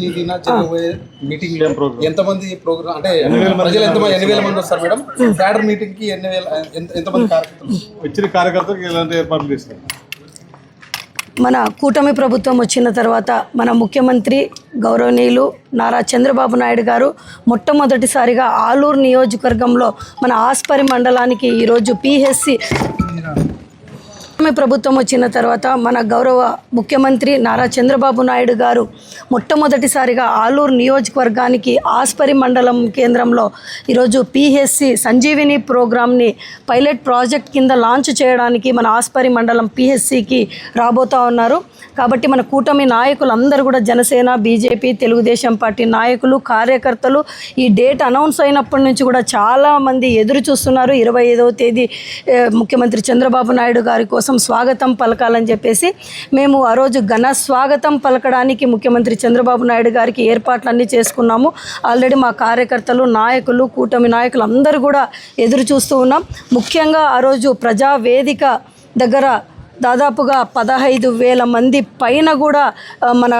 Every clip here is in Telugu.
తేదీన జరగబోయే మీటింగ్ ఎంతమంది ప్రోగ్రామ్ అంటే ప్రజలు ఎంతమంది 8,000 మంది వస్తారు మేడం? క్యాడర్ మీటింగ్ కి ఎంతమంది కార్యకర్తలు వచ్చిన కార్యకర్తలకు ఎలాంటి ఏర్పాట్లు చేస్తారు? మన కూటమి ప్రభుత్వం వచ్చిన తర్వాత మన ముఖ్యమంత్రి గౌరవనీయులు నారా చంద్రబాబు నాయుడు గారు మొట్టమొదటిసారిగా ఆలూరు నియోజకవర్గంలో మన ఆస్పరి మండలానికి ఈరోజు పిహెచ్సి ప్రభుత్వం వచ్చిన తర్వాత మన గౌరవ ముఖ్యమంత్రి నారా చంద్రబాబు నాయుడు గారు మొట్టమొదటిసారిగా ఆలూరు నియోజకవర్గానికి ఆస్పరి మండలం కేంద్రంలో ఈరోజు పిహెచ్సి సంజీవిని ప్రోగ్రామ్ని పైలట్ ప్రాజెక్ట్ కింద లాంచ్ చేయడానికి మన ఆస్పరి మండలం పిహెచ్సికి రాబోతూ ఉన్నారు. కాబట్టి మన కూటమి నాయకులందరూ కూడా జనసేన, బీజేపీ, తెలుగుదేశం పార్టీ నాయకులు, కార్యకర్తలు ఈ డేట్ అనౌన్స్ అయినప్పటి నుంచి కూడా చాలామంది ఎదురు చూస్తున్నారు. 25వ తేదీ ముఖ్యమంత్రి చంద్రబాబు నాయుడు గారి కోసం స్వాగతం పలకాలని చెప్పేసి మేము ఆ రోజు ఘన స్వాగతం పలకడానికి ముఖ్యమంత్రి చంద్రబాబు నాయుడు గారికి ఏర్పాట్లన్నీ చేసుకున్నాము. ఆల్రెడీ మా కార్యకర్తలు, నాయకులు, కూటమి నాయకులు అందరూ కూడా ఎదురు చూస్తూ ఉన్నాం. ముఖ్యంగా ఆ రోజు ప్రజావేదిక దగ్గర దాదాపుగా 15,000 మంది పైన కూడా మన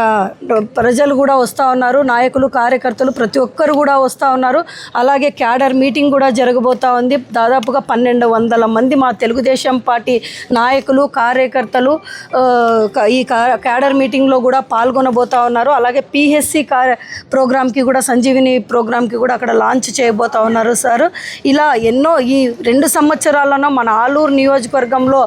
ప్రజలు కూడా వస్తూ ఉన్నారు. నాయకులు, కార్యకర్తలు ప్రతి ఒక్కరు కూడా వస్తూ ఉన్నారు. అలాగే క్యాడర్ మీటింగ్ కూడా జరగబోతూ ఉంది. దాదాపుగా 1,200 మంది మా తెలుగుదేశం పార్టీ నాయకులు, కార్యకర్తలు ఈ క్యాడర్ మీటింగ్లో కూడా పాల్గొనబోతూ ఉన్నారు. అలాగే పిహెచ్సి ప్రోగ్రామ్కి కూడా, సంజీవిని ప్రోగ్రామ్కి కూడా అక్కడ లాంచ్ చేయబోతూ ఉన్నారు సార్. ఇలా ఎన్నో ఈ 2 సంవత్సరాలలో మన ఆలూరు నియోజకవర్గంలో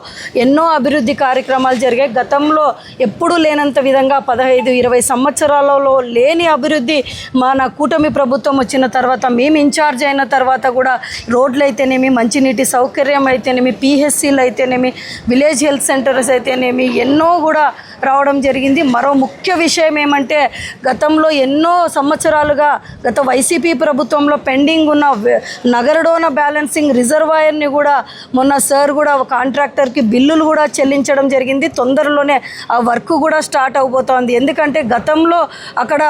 ఎన్నో అభివృద్ధి కార్యక్రమాలు జరిగాయి. గతంలో ఎప్పుడూ లేనంత విధంగా 15-20 సంవత్సరాలలో లేని అభివృద్ధి మన కూటమి ప్రభుత్వం వచ్చిన తర్వాత, మేము ఇన్ఛార్జ్ అయిన తర్వాత కూడా రోడ్లు అయితేనేమి, మంచినీటి సౌకర్యం అయితేనేమి, పిహెచ్సిలు అయితేనేమి, విలేజ్ హెల్త్ సెంటర్స్ అయితేనేమి ఎన్నో కూడా రావడం జరిగింది. మరో ముఖ్య విషయం ఏమంటే గతంలో ఎన్నో సంవత్సరాలుగా గత వైసీపీ ప్రభుత్వంలో పెండింగ్ ఉన్న నగరడోన బ్యాలెన్సింగ్ రిజర్వాయర్ని కూడా మొన్న సార్ కూడా కాంట్రాక్టర్కి బిల్లులు కూడా చెల్లించడం జరిగింది. తొందరలోనే ఆ వర్క్ కూడా స్టార్ట్ అవబోతోంది. ఎందుకంటే గతంలో అక్కడ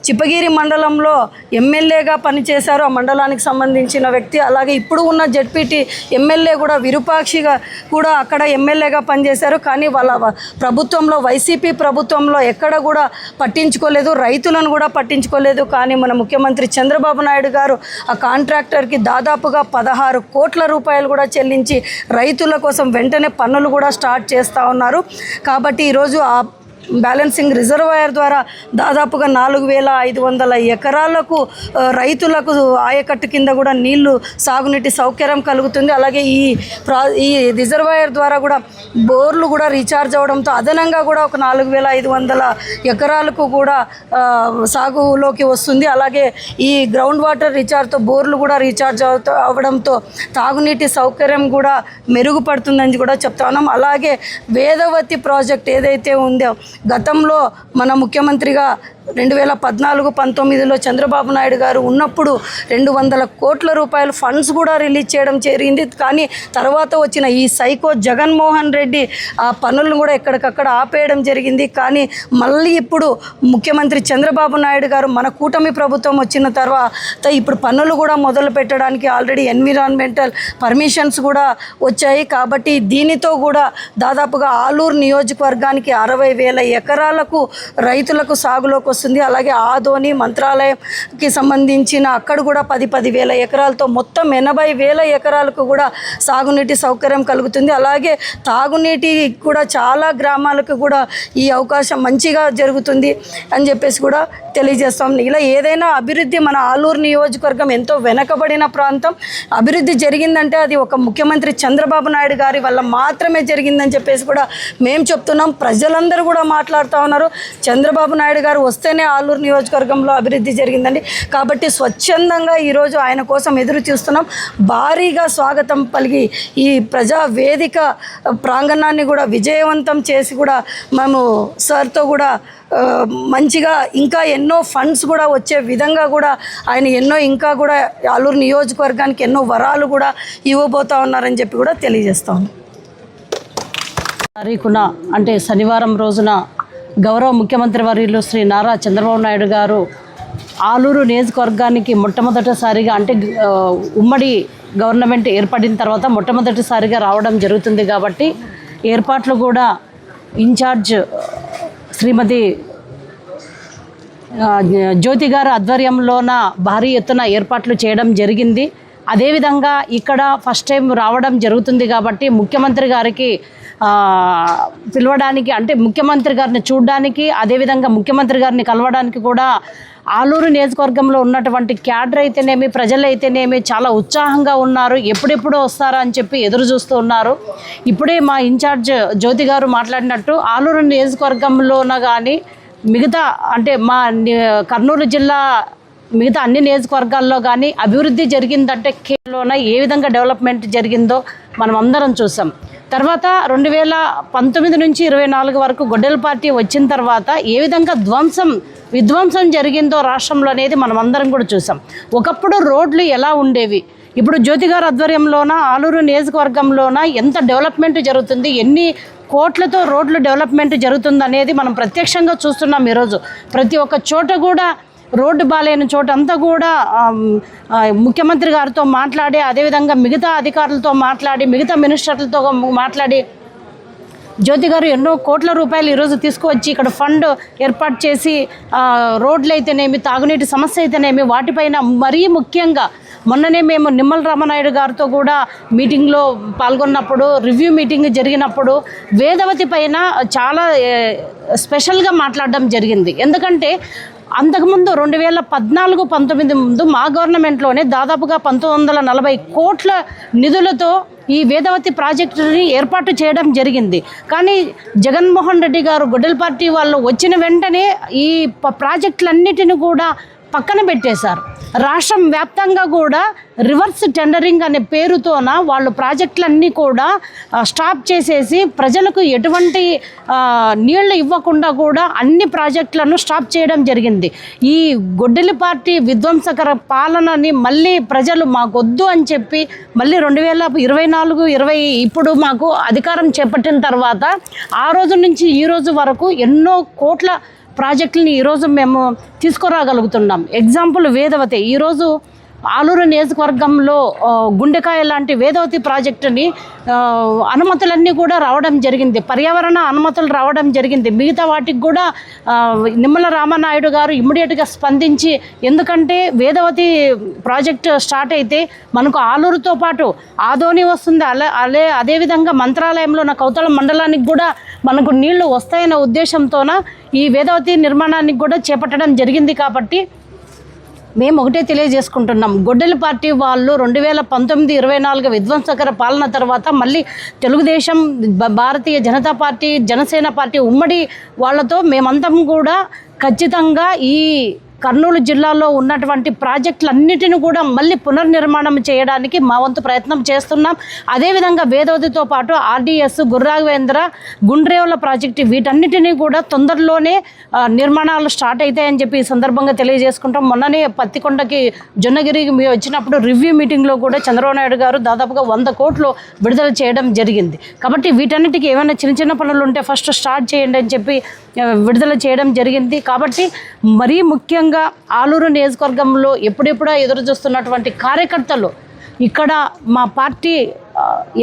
చిప్పగిరి మండలంలో ఎమ్మెల్యేగా పనిచేశారు ఆ మండలానికి సంబంధించిన వ్యక్తి. అలాగే ఇప్పుడు ఉన్న జెడ్పీటీ ఎమ్మెల్యే కూడా విరూపాక్షిగా కూడా అక్కడ ఎమ్మెల్యేగా పనిచేశారు. కానీ వాళ్ళ ప్రభుత్వంలో, వైసీపీ ప్రభుత్వంలో ఎక్కడ కూడా పట్టించుకోలేదు, రైతులను కూడా పట్టించుకోలేదు. కానీ మన ముఖ్యమంత్రి చంద్రబాబు నాయుడు గారు ఆ కాంట్రాక్టర్కి దాదాపుగా 16 కోట్ల రూపాయలు కూడా చెల్లించి రైతుల కోసం వెంటనే పనులు కూడా స్టార్ట్ చేస్తూ ఉన్నారు. కాబట్టి ఈరోజు ఆ బ్యాలెన్సింగ్ రిజర్వాయర్ ద్వారా దాదాపుగా 4,500 ఎకరాలకు రైతులకు ఆయకట్టు కింద కూడా నీళ్లు, సాగునీటి సౌకర్యం కలుగుతుంది. అలాగే ఈ రిజర్వాయర్ ద్వారా కూడా బోర్లు కూడా రీఛార్జ్ అవడంతో అదనంగా కూడా ఒక 4,500 ఎకరాలకు కూడా సాగులోకి వస్తుంది. అలాగే ఈ గ్రౌండ్ వాటర్ రీఛార్జ్తో బోర్లు కూడా రీఛార్జ్ అవడంతో తాగునీటి సౌకర్యం కూడా మెరుగుపడుతుందని కూడా చెప్తా ఉన్నాం. అలాగే వేదవతి ప్రాజెక్ట్ ఏదైతే ఉందో గతంలో మన ముఖ్యమంత్రిగా 2014-19లో చంద్రబాబు నాయుడు గారు ఉన్నప్పుడు 200 కోట్ల రూపాయలు ఫండ్స్ కూడా రిలీజ్ చేయడం జరిగింది. కానీ తర్వాత వచ్చిన ఈ సైకో జగన్మోహన్ రెడ్డి ఆ పనులను కూడా ఎక్కడికక్కడ ఆపేయడం జరిగింది. కానీ మళ్ళీ ఇప్పుడు ముఖ్యమంత్రి చంద్రబాబు నాయుడు గారు మన కూటమి ప్రభుత్వం వచ్చిన తర్వాత ఇప్పుడు పనులు కూడా మొదలు పెట్టడానికి ఆల్రెడీ ఎన్విరాన్మెంటల్ పర్మిషన్స్ కూడా వచ్చాయి. కాబట్టి దీనితో కూడా దాదాపుగా ఆలూరు నియోజకవర్గానికి 60,000 ఎకరాలకు రైతులకు సాగులోకి వస్తుంది. అలాగే ఆదోని, మంత్రాలయంకి సంబంధించిన అక్కడ కూడా 10,000 ఎకరాలతో మొత్తం 80,000 ఎకరాలకు కూడా సాగునీటి సౌకర్యం కలుగుతుంది. అలాగే తాగునీటి కూడా చాలా గ్రామాలకు కూడా ఈ అవకాశం మంచిగా జరుగుతుంది అని చెప్పేసి కూడా తెలియజేస్తాం. ఇలా ఏదైనా అభివృద్ధి మన ఆలూరు నియోజకవర్గం ఎంతో వెనకబడిన ప్రాంతం. అభివృద్ధి జరిగిందంటే అది ఒక ముఖ్యమంత్రి చంద్రబాబు నాయుడు గారి వల్ల మాత్రమే జరిగిందని చెప్పేసి కూడా మేము చెప్తున్నాం. ప్రజలందరూ కూడా మాట్లాడుతూ ఉన్నారు. చంద్రబాబు నాయుడు గారు వస్తేనే ఆలూరు నియోజకవర్గంలో అభివృద్ధి జరిగిందండి. కాబట్టి స్వచ్ఛందంగా ఈరోజు ఆయన కోసం ఎదురు చూస్తున్నాం. భారీగా స్వాగతం పలికి ఈ ప్రజా వేదిక ప్రాంగణాన్ని కూడా విజయవంతం చేసి కూడా మేము సార్తో కూడా మంచిగా ఇంకా ఎన్నో ఫండ్స్ కూడా వచ్చే విధంగా కూడా ఆయన ఇంకా కూడా ఆలూరు నియోజకవర్గానికి ఎన్నో వరాలు కూడా ఇవ్వబోతా ఉన్నారని చెప్పి కూడా తెలియజేస్తాం. తారీఖున అంటే శనివారం రోజున గౌరవ ముఖ్యమంత్రి వర్యులు శ్రీ నారా చంద్రబాబు నాయుడు గారు ఆలూరు నియోజకవర్గానికి మొట్టమొదటిసారిగా అంటే ఉమ్మడి గవర్నమెంట్ ఏర్పడిన తర్వాత మొట్టమొదటిసారిగా రావడం జరుగుతుంది. కాబట్టి ఏర్పాట్లు కూడా ఇన్ఛార్జ్ శ్రీమతి జ్యోతి గారు ఆధ్వర్యంలోన భారీ ఎత్తున ఏర్పాట్లు చేయడం జరిగింది. అదేవిధంగా ఇక్కడ ఫస్ట్ టైం రావడం జరుగుతుంది కాబట్టి ముఖ్యమంత్రి గారికి పిలవడానికి, అంటే ముఖ్యమంత్రి గారిని చూడడానికి, అదేవిధంగా ముఖ్యమంత్రి గారిని కలవడానికి కూడా ఆలూరు నియోజకవర్గంలో ఉన్నటువంటి క్యాడర్ అయితేనేమి, ప్రజలైతేనేమి చాలా ఉత్సాహంగా ఉన్నారు. ఎప్పుడెప్పుడు వస్తారా అని చెప్పి ఎదురు చూస్తూ ఉన్నారు. ఇప్పుడే మా ఇన్ఛార్జ్ జ్యోతి గారు మాట్లాడినట్టు ఆలూరు నియోజకవర్గంలోన కానీ మిగతా, అంటే మా కర్నూలు జిల్లా మిగతా అన్ని నియోజకవర్గాల్లో కానీ అభివృద్ధి జరిగిందంటే కేరళలోన ఏ విధంగా డెవలప్మెంట్ జరిగిందో మనం అందరం చూసాం. తర్వాత 2019 నుంచి 24 వరకు గొడ్డెల పార్టీ వచ్చిన తర్వాత ఏ విధంగా విధ్వంసం జరిగిందో రాష్ట్రంలో అనేది మనం అందరం కూడా చూసాం. ఒకప్పుడు రోడ్లు ఎలా ఉండేవి, ఇప్పుడు జ్యోతి గారి ఆధ్వర్యంలోన ఆలూరు నియోజకవర్గంలోన ఎంత డెవలప్మెంట్ జరుగుతుంది, ఎన్ని కోట్లతో రోడ్లు డెవలప్మెంట్ జరుగుతుంది అనేది మనం ప్రత్యక్షంగా చూస్తున్నాం. ఈరోజు ప్రతి ఒక్క చోట కూడా రోడ్డు బాలేని చోట అంతా కూడా ముఖ్యమంత్రి గారితో మాట్లాడి, అదేవిధంగా మిగతా అధికారులతో మాట్లాడి, మిగతా మినిస్టర్లతో మాట్లాడి జ్యోతి గారు ఎన్నో కోట్ల రూపాయలు ఈరోజు తీసుకువచ్చి ఇక్కడ ఫండ్ ఏర్పాటు చేసి రోడ్లు అయితేనేమి, తాగునీటి సమస్య అయితేనేమి, వాటిపైన మరీ ముఖ్యంగా మొన్ననే మేము నిమ్మల రామనాయుడు గారితో కూడా మీటింగ్లో పాల్గొన్నప్పుడు, రివ్యూ మీటింగ్ జరిగినప్పుడు వేదవతి పైన చాలా స్పెషల్గా మాట్లాడడం జరిగింది. ఎందుకంటే అంతకుముందు 2014-19 ముందు మా గవర్నమెంట్లోనే దాదాపుగా 1940 కోట్ల నిధులతో ఈ వేదవతి ప్రాజెక్టుని ఏర్పాటు చేయడం జరిగింది. కానీ జగన్మోహన్ రెడ్డి గారు గొడ్డెల పార్టీ వాళ్ళు వచ్చిన వెంటనే ఈ ప్రాజెక్టులన్నిటిని కూడా పక్కన పెట్టేశారు. రాష్ట్రం వ్యాప్తంగా కూడా రివర్స్ టెండరింగ్ అనే పేరుతోన వాళ్ళు ప్రాజెక్టులన్నీ కూడా స్టాప్ చేసేసి ప్రజలకు ఎటువంటి నీళ్లు ఇవ్వకుండా కూడా అన్ని ప్రాజెక్టులను స్టాప్ చేయడం జరిగింది. ఈ గొడ్డెల పార్టీ విధ్వంసకర పాలనని మళ్ళీ ప్రజలు మాకొద్దు అని చెప్పి మళ్ళీ 2024-20 ఇప్పుడు మాకు అధికారం చేపట్టిన తర్వాత ఆ రోజు నుంచి ఈ రోజు వరకు ఎన్నో కోట్ల ప్రాజెక్టులని ఈరోజు మేము తీసుకురాగలుగుతున్నాం. ఎగ్జాంపుల్ వేదవతి, ఈరోజు ఆలూరు నియోజకవర్గంలో గుండెకాయ లాంటి వేదవతి ప్రాజెక్టుని అనుమతులన్నీ కూడా రావడం జరిగింది, పర్యావరణ అనుమతులు రావడం జరిగింది. మిగతా వాటికి కూడా నిమ్మల రామనాయుడు గారు ఇమ్మీడియట్గా స్పందించి, ఎందుకంటే వేదవతి ప్రాజెక్టు స్టార్ట్ అయితే మనకు ఆలూరుతో పాటు ఆదోని వస్తుంది, అదేవిధంగా మంత్రాలయంలో ఉన్న కౌతల మండలానికి కూడా మనకు నీళ్లు వస్తాయన్న ఉద్దేశంతోన ఈ వేదవతి నిర్మాణానికి కూడా చేపట్టడం జరిగింది. కాబట్టి మేము ఒకటే తెలియజేసుకుంటున్నాం, గొడ్డెల పార్టీ వాళ్ళు 2019-24 విధ్వంసకర పాలన తర్వాత మళ్ళీ తెలుగుదేశం, భారతీయ జనతా పార్టీ, జనసేన పార్టీ ఉమ్మడి వాళ్ళతో మేమంతం కూడా ఖచ్చితంగా ఈ కర్నూలు జిల్లాలో ఉన్నటువంటి ప్రాజెక్టులన్నిటిని కూడా మళ్ళీ పునర్నిర్మాణం చేయడానికి మా వంతు ప్రయత్నం చేస్తున్నాం. అదేవిధంగా వేదవతితో పాటు ఆర్డీఎస్, గుర్రాఘవేంద్ర, గుండ్రేవుల ప్రాజెక్టు వీటన్నిటినీ కూడా తొందరలోనే నిర్మాణాలు స్టార్ట్ అవుతాయని చెప్పి ఈ సందర్భంగా తెలియజేసుకుంటాం. మొన్ననే పత్తికొండకి, జొన్నగిరికి మేము వచ్చినప్పుడు రివ్యూ మీటింగ్లో కూడా చంద్రబాబు నాయుడు గారు దాదాపుగా 100 కోట్లు విడుదల చేయడం జరిగింది. కాబట్టి వీటన్నిటికీ ఏమైనా చిన్న చిన్న పనులు ఉంటే ఫస్ట్ స్టార్ట్ చేయండి అని చెప్పి విడుదల చేయడం జరిగింది. కాబట్టి మరీ ముఖ్యంగా ఆలూరు నియోజకవర్గంలో ఎప్పుడెప్పుడో ఎదురు చూస్తున్నటువంటి కార్యకర్తలు ఇక్కడ మా పార్టీ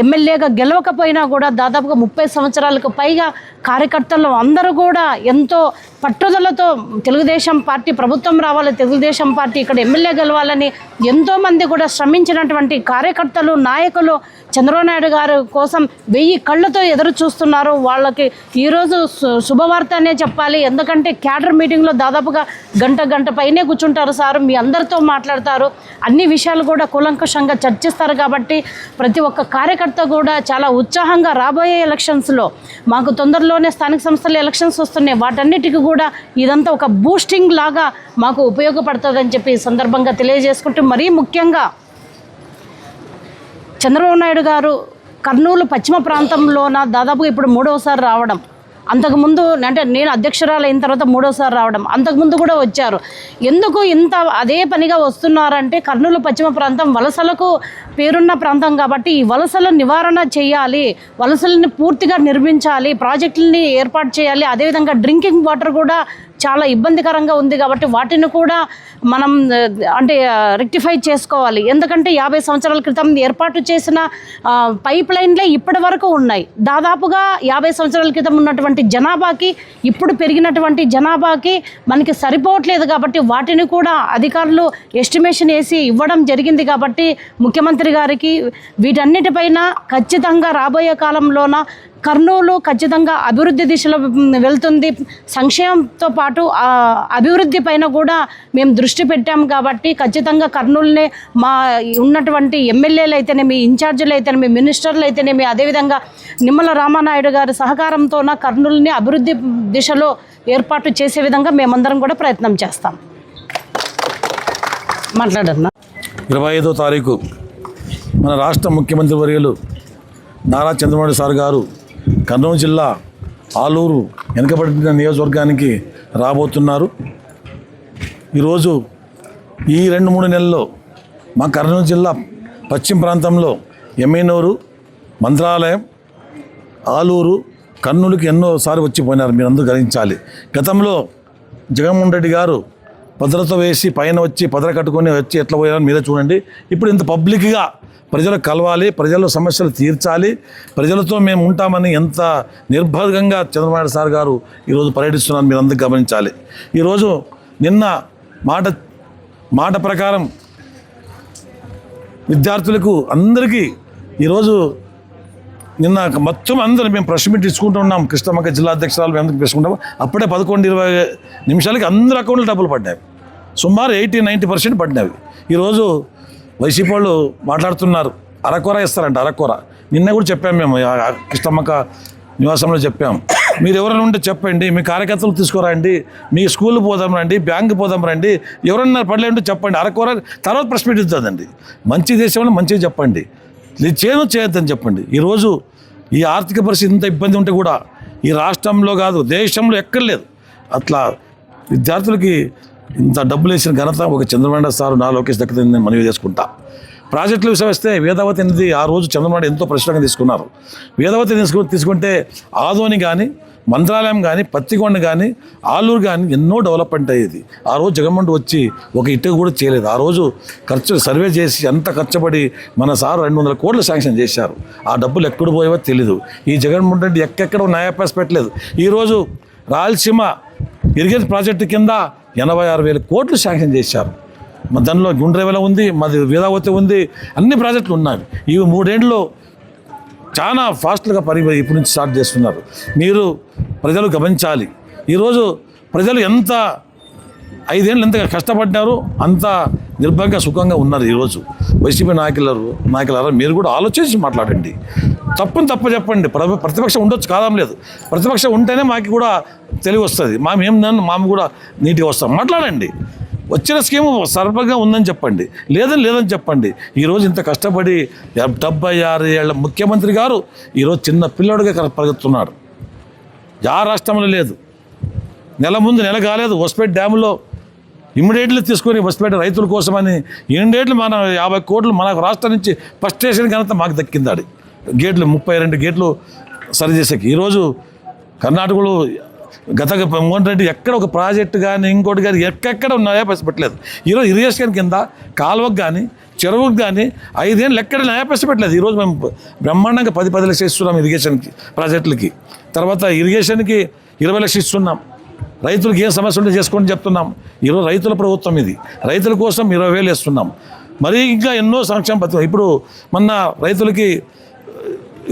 ఎమ్మెల్యేగా గెలవకపోయినా కూడా దాదాపుగా 30 సంవత్సరాలకు పైగా కార్యకర్తలు అందరూ కూడా ఎంతో పట్టుదలతో తెలుగుదేశం పార్టీ ప్రభుత్వం రావాలి, తెలుగుదేశం పార్టీ ఇక్కడ ఎమ్మెల్యే గెలవాలని ఎంతోమంది కూడా శ్రమించినటువంటి కార్యకర్తలు, నాయకులు చంద్రబాబు నాయుడు గారు కోసం 1000 కళ్ళతో ఎదురు చూస్తున్నారు. వాళ్ళకి ఈరోజు శుభవార్త అనే చెప్పాలి. ఎందుకంటే క్యాడర్ మీటింగ్లో దాదాపుగా గంట పైనే కూర్చుంటారు సార్, మీ అందరితో మాట్లాడతారు, అన్ని విషయాలు కూడా కూలంకషంగా చర్చిస్తారు. కాబట్టి ప్రతి ఒక్క కార్యకర్త కూడా చాలా ఉత్సాహంగా రాబోయే ఎలక్షన్స్లో, మాకు తొందరలోనే స్థానిక సంస్థల ఎలక్షన్స్ వస్తున్నాయి, వాటన్నిటికీ కూడా ఇదంతా ఒక బూస్టింగ్ లాగా మాకు ఉపయోగపడుతుందని చెప్పి ఈ సందర్భంగా తెలియజేసుకుంటూ, మరీ ముఖ్యంగా చంద్రబాబు నాయుడు గారు కర్నూలు పశ్చిమ ప్రాంతంలోన దాదాపుగా ఇప్పుడు 3వసారి రావడం, అంతకుముందు అంటే నేను అధ్యక్షురాలు అయిన తర్వాత 3వసారి రావడం, అంతకుముందు కూడా వచ్చారు. ఎందుకు ఇంత అదే పనిగా వస్తున్నారంటే కర్నూలు పశ్చిమ ప్రాంతం వలసలకు పేరున్న ప్రాంతం కాబట్టి ఈ వలసల నివారణ చేయాలి, వలసలని పూర్తిగా నిర్మించాలి, ప్రాజెక్టులని ఏర్పాటు చేయాలి, అదేవిధంగా డ్రింకింగ్ వాటర్ కూడా చాలా ఇబ్బందికరంగా ఉంది కాబట్టి వాటిని కూడా మనం అంటే రెక్టిఫై చేసుకోవాలి. ఎందుకంటే 50 సంవత్సరాల క్రితం ఏర్పాటు చేసిన పైప్ లైన్లే ఇప్పటి వరకు ఉన్నాయి. దాదాపుగా 50 సంవత్సరాల క్రితం ఉన్నటువంటి జనాభాకి ఇప్పుడు పెరిగినటువంటి జనాభాకి మనకి సరిపోవట్లేదు కాబట్టి వాటిని కూడా అధికారులు ఎస్టిమేషన్ వేసి ఇవ్వడం జరిగింది. కాబట్టి ముఖ్యమంత్రి గారికి వీటన్నిటిపైన ఖచ్చితంగా రాబోయే కాలంలోన కర్నూలు ఖచ్చితంగా అభివృద్ధి దిశలో వెళ్తుంది. సంక్షేమంతో పాటు అభివృద్ధి పైన కూడా మేము దృష్టి పెట్టాం కాబట్టి ఖచ్చితంగా కర్నూలునే మా ఉన్నటువంటి ఎమ్మెల్యేలు అయితేనేమి, ఇన్ఛార్జీలు అయితేనేమి, మినిస్టర్లు అయితేనేమి, అదేవిధంగా నిమ్మల రామానాయుడు గారి సహకారంతోన కర్నూలుని అభివృద్ధి దిశలో ఏర్పాటు చేసే విధంగా మేమందరం కూడా ప్రయత్నం చేస్తాం. మాట్లాడన్నా 25వ తారీఖు మన రాష్ట్ర ముఖ్యమంత్రి వర్యులు నారా చంద్రబాబు సార్ గారు కర్నూలు జిల్లా ఆలూరు వెనుకబడిన నియోజకవర్గానికి రాబోతున్నారు. ఈరోజు ఈ 2-3 నెలల్లో మా కర్నూలు జిల్లా పశ్చిమ ప్రాంతంలో ఎమ్మెనూరు, మంత్రాలయం, ఆలూరు, కర్నూలుకి ఎన్నోసారి వచ్చిపోయినారు. మీరు అందరూ గ్రహించాలి. గతంలో జగన్మోహన్ రెడ్డి గారు భద్రత వేసి పైన వచ్చి భద్ర కట్టుకొని వచ్చి ఎట్లా పోయారని మీరే చూడండి. ఇప్పుడు ఇంత పబ్లిక్గా ప్రజలకు కలవాలి, ప్రజల సమస్యలు తీర్చాలి, ప్రజలతో మేము ఉంటామని ఎంత నిర్భయంగా చంద్రబాబు సార్ గారు ఈరోజు పర్యటిస్తున్నారు. మీరు అందరూ గమనించాలి. ఈరోజు నిన్న మాట ప్రకారం విద్యార్థులకు అందరికీ ఈరోజు నిన్న మొత్తం అందరూ మేము ప్రెస్ మీట్ ఇచ్చుకుంటున్నాం. కృష్ణమ్మక్క జిల్లా అధ్యక్షురాలు మేము తీసుకుంటాము. అప్పుడే 11-20 నిమిషాలకి అందరి అకౌంట్లో డబ్బులు పడ్డాయి. సుమారు 80-90% పడినవి. ఈరోజు వైసీపీ వాళ్ళు మాట్లాడుతున్నారు, అరకొర ఇస్తారంట. అరకొర నిన్న కూడా చెప్పాము మేము, కృష్ణమ్మక్క నివాసంలో చెప్పాము. మీరు ఎవరైనా ఉంటే చెప్పండి, మీ కార్యకర్తలు తీసుకురండి, మీ స్కూల్ పోదాం రండి, బ్యాంకు పోదాం రండి, ఎవరన్నా పడలేంటే చెప్పండి. అరకొర తర్వాత ప్రెస్ మీట్ ఇస్తుందండి. మంచి దేశంలో మంచిగా చెప్పండి, చేయొద్దని చెప్పండి. ఈరోజు ఈ ఆర్థిక పరిస్థితి ఇంత ఇబ్బంది ఉంటే కూడా ఈ రాష్ట్రంలో కాదు దేశంలో ఎక్కడ లేదు. అట్లా విద్యార్థులకి ఇంత డబ్బులు వేసిన ఘనత ఒక చంద్రబాబు సార్, నా లోకేష్ దక్కుతుందని నేను మనవి చేసుకుంటా. ప్రాజెక్టుల విషయం వస్తే వేదావతి అనేది ఆ రోజు చంద్రబాబు ఎంతో ప్రశ్నగా తీసుకున్నారు. వేదావతి తీసుకుంటే ఆదోని కానీ, మంత్రాలయం కానీ, పత్తికొండ కానీ, ఆలూరు కానీ ఎన్నో డెవలప్మెంట్ అయ్యేది. ఆ రోజు జగన్మోహన్ వచ్చి ఒక ఇటుక కూడా చేయలేదు. ఆ రోజు సర్వే చేసి అంత ఖర్చుపడి మన సార్ 200 కోట్లు శాంక్షన్ చేశారు. ఆ డబ్బులు ఎక్కడ పోయేవో తెలీదు. ఈ జగన్మోహన్ రెడ్డి ఎక్కడో న్యాయపాస్ పెట్టలేదు. ఈరోజు రాయలసీమ ఇరిగేషన్ ప్రాజెక్టు కింద 86,000 కోట్లు శాంక్షన్ చేశారు. దానిలో గుండ్రేవెల ఉంది, మాది వేదావతి ఉంది, అన్ని ప్రాజెక్టులు ఉన్నాయి. ఈ 3 ఏళ్ళలో చాలా ఫాస్ట్గా ఇప్పటి నుంచి స్టార్ట్ చేస్తున్నారు. మీరు ప్రజలు గమనించాలి. ఈరోజు ప్రజలు ఎంత 5 ఏళ్ళు ఎంత కష్టపడ్డారు, అంత నిర్భయంగా సుఖంగా ఉన్నారు. ఈరోజు వైసీపీ నాయకులారా మీరు కూడా ఆలోచించి మాట్లాడండి. తప్పు చెప్పండి. ప్రతిపక్షం ఉండొచ్చు, కాదం లేదు. ప్రతిపక్షం ఉంటేనే మాకు కూడా తెలివి వస్తుంది. మేము కూడా నీట్గా వస్తాం. మాట్లాడండి. వచ్చిన స్కీము సర్వంగా ఉందని చెప్పండి, లేదని చెప్పండి. ఈరోజు ఇంత కష్టపడి 76 ఏళ్ల ముఖ్యమంత్రి గారు ఈరోజు చిన్న పిల్లడుగా పరిగెత్తున్నాడు. ఆ రాష్ట్రంలో లేదు. నెల కాలేదు హొసపేట డ్యాములో ఇమ్మీడియట్లీ తీసుకొని హొసపేట రైతుల కోసమని ఇమ్మీడియట్లీ మన 50 కోట్లు మన రాష్ట్రం నుంచి ఫస్ట్ స్టేషన్ ఘనత మాకు దక్కిందాడు. గేట్లు 32 గేట్లు సరిచేసేకి. ఈరోజు కర్ణాటకలో గత మోహన్ రెడ్డి ఎక్కడ ఒక ప్రాజెక్టు కానీ ఇంకోటి కానీ ఎక్కడ ఉన్నాయో పెట్టలేదు. ఈరోజు ఇరిగేషన్ కింద కాలువకు కానీ చెరువుకు కానీ 5 ఏళ్ళు ఎక్కడ న్యాయపరిస్థితి పెట్టలేదు. ఈరోజు మేము బ్రహ్మాండంగా 10 లక్షలు ఇస్తున్నాం ఇరిగేషన్కి, ప్రాజెక్టులకి. తర్వాత ఇరిగేషన్కి 20 లక్షలు ఇస్తున్నాం. రైతులకు ఏం సమస్య ఉంటే చేసుకోండి చెప్తున్నాం. ఈరోజు రైతుల ప్రభుత్వం ఇది. రైతుల కోసం 20,000 ఇస్తున్నాం. మరి ఇంకా ఎన్నో సంక్షేమ పథకం. ఇప్పుడు మొన్న రైతులకి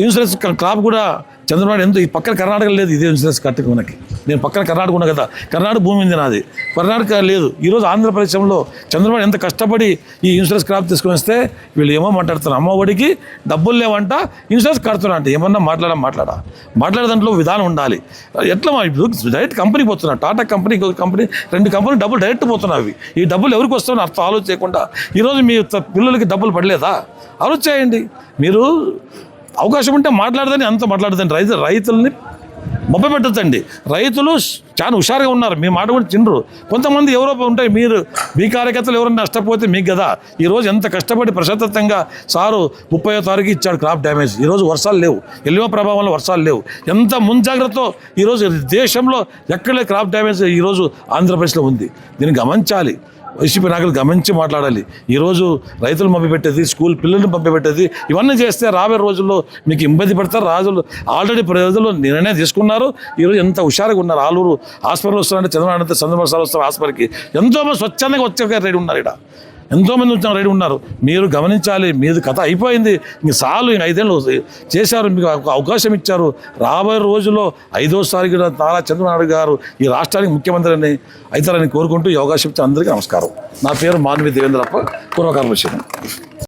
ఇన్సూరెన్స్ క్రాప్ కూడా చంద్రబాబు ఈ పక్కన కర్ణాటక లేదు. ఇదే ఇన్సూరెన్స్ కట్టుకు మనకి. నేను పక్కన కర్ణాటక ఉన్నా కదా, కర్ణాటక భూమి ఉంది నాది, కర్ణాటక లేదు. ఈరోజు ఆంధ్రప్రదేశ్లో చంద్రబాబు ఎంత కష్టపడి ఈ ఇన్సూరెన్స్ క్రాప్ తీసుకొని వస్తే వీళ్ళు ఏమో మాట్లాడుతున్నారు. అమ్మఒడికి డబ్బులు లేవంట, ఇన్సూరెన్స్ కడుతున్నా అంటే ఏమన్నా మాట్లాడే దాంట్లో విధానం ఉండాలి. ఎట్లా ఇప్పుడు డైరెక్ట్ కంపెనీకి పోతున్నా, టాటా కంపెనీ, ఇంకొక కంపెనీ, 2 కంపెనీ డబ్బులు డైరెక్ట్ పోతున్నాయి. ఈ డబ్బులు ఎవరికి వస్తాయో అర్థం ఆలోచన చేయకుండా ఈరోజు మీ పిల్లలకి డబ్బులు పడలేదా? ఆలోచన చేయండి. మీరు అవకాశం ఉంటే మాట్లాడదని అంత మాట్లాడదండి. రైతుల్ని మొబ్బ పెట్టద్దండి. రైతులు చాలా హుషారుగా ఉన్నారు, మీ మాట కూడా తినరు. కొంతమంది ఎవరో ఉంటాయి, మీరు మీ కార్యకర్తలు ఎవరైనా నష్టపోతే మీకు కదా. ఈరోజు ఎంత కష్టపడి ప్రశాంతంగా సారు 30వ తారీఖు ఇచ్చాడు క్రాప్ డ్యామేజ్. ఈరోజు వర్షాలు లేవు, ఎల్లినో ప్రభావంలో వర్షాలు లేవు. ఎంత ముంజాగ్రత్తతో ఈరోజు దేశంలో ఎక్కడ క్రాప్ డ్యామేజ్ ఈరోజు ఆంధ్రప్రదేశ్లో ఉంది. దీన్ని గమనించాలి, వైసీపీ నాయకులు గమనించి మాట్లాడాలి. ఈరోజు రైతులు పంపిపెట్టేది, స్కూల్ పిల్లల్ని పంపిపెట్టేది, ఇవన్నీ చేస్తే రాబోయే రోజుల్లో మీకు ఇబ్బంది పడతారు. రాజులు ఆల్రెడీ ప్రజలు నిర్ణయం తీసుకున్నారు. ఈరోజు ఎంత హుషారుగా ఉన్నారు. ఆలూరు హాస్పిటల్ వస్తారంటే చంద్రబాబు సార్ వస్తారు హాస్పిటల్కి. ఎంతోమంది స్వచ్ఛందంగా వచ్చే రెడీ ఉన్నారు, ఇక్కడ ఎంతోమంది వచ్చిన రెడీ ఉన్నారు. మీరు గమనించాలి, మీది కథ అయిపోయింది. ఇంక చాలు, ఇంక 5 ఏళ్ళు చేశారు, మీకు అవకాశం ఇచ్చారు. రాబోయే రోజుల్లో 5వసారి కూడా నారా చంద్రబాబు గారు ఈ రాష్ట్రానికి ముఖ్యమంత్రి అవుతారని కోరుకుంటూ ఈ అవకాశం ఇచ్చిన అందరికీ నమస్కారం. నా పేరు మాన్వి దేవేంద్రప్ప, పూర్వ కార్పొరేషన్.